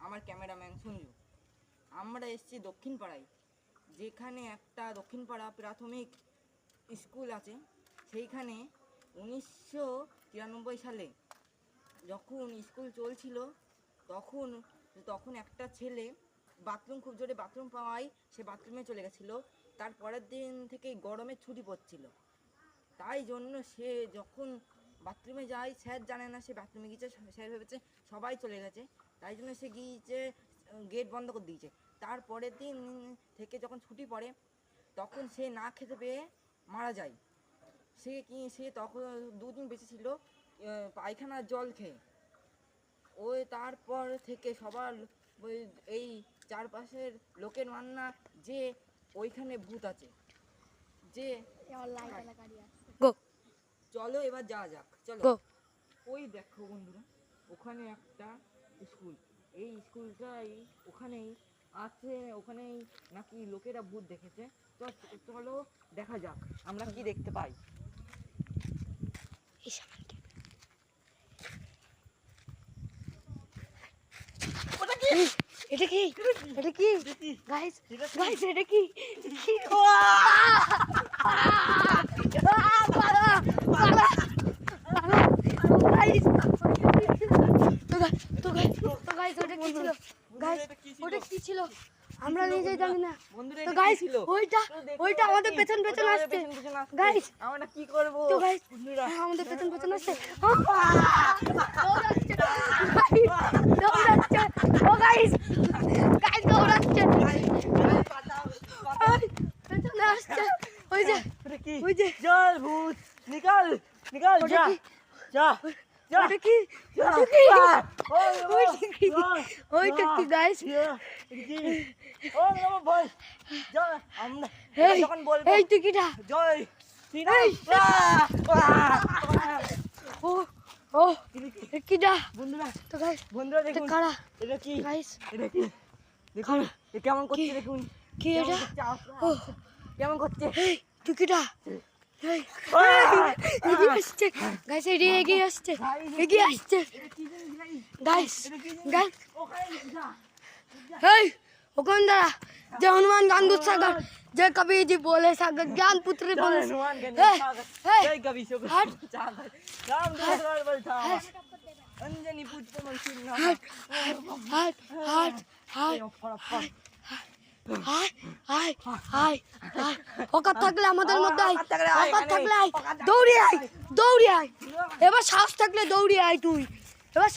আমার ক্যামেরাম্যান সঞ্জু। আমরা এসেছি দক্ষিণ পাড়ায়, যেখানে একটা দক্ষিণ পাড়া প্রাথমিক স্কুল আছে। সেইখানে 1993 সালে যখন স্কুল চলছিল তখন একটা ছেলে খুব জোরে বাথরুম পাওয়ায় সে বাথরুমে চলে গেছিলো। তার পরের দিন থেকে গরমে ছুটি পড়ছিল, তাই জন্য সে যখন বাথরুমে যায় স্যার জানে না সে বাথরুমে গিয়েছে, স্যার ভেবেছে সবাই চলে গেছে, তাই জন্য সে গিয়েছে গেট বন্ধ করে দিয়েছে। তারপরের দিন থেকে যখন ছুটি পড়ে তখন সে না খেতে পেয়ে মারা যায়। সে তখন 2 দিন বেঁচে ছিল পায়খানার জল খেয়ে। ওই তারপর থেকে সবার এই চারপাশের লোকের মান্না যে ওইখানে ভূত আছে। যে চলো এবার যাওয়া যাক, চলো। ওই দেখো বন্ধুরা, ওখানে একটা স্কুল, এই স্কুলটাই ওখানেই আছে, ওখানেই নাকি লোকেরা ভূত দেখেছে। তো চলো দেখা যাক আমরা কি দেখতে পাই। এটা কি গাইস এটা কি ওটা কি ছিল আমরা নিজেই জানি না। তো গাইস ওইটা আমাদের পেছন আসছে। গাইস আমরা কি করব? তো গাইস আমাদের পেছন আসছে। দৌড়াচ্ছে ও গাইস দৌড়াচ্ছে পেছনে আসছে। ওই যে চল ভূত নিকাল যা যা যা। ওইটা কি গাইস? এই তুই কিটা জয় ও কিটা বন্ধুরা তো গাইস বন্ধুরা দেখুন কারা এটা কি গাইস এটা কি দেখুন কেমন করছে, দেখুন কি এটা কেমন করছে। এই তুই কিটা গাইস এগিয়ে আসছে গাইস hey ওখান দাঁড়া যে হনুমান গান্ধু সাগর যে কবি जी बोले सागर ज्ञान पुत्र बोले हनुमान जय कवि सागर राम दूत बल था अंजनी पुष्प मंसिर ना ওকাত থাকলে আমাদের মধ্যে ওকাত থাকলে দৌড়ে আয় এবার সাহস থাকলে দৌড়ে আয় তুই এবার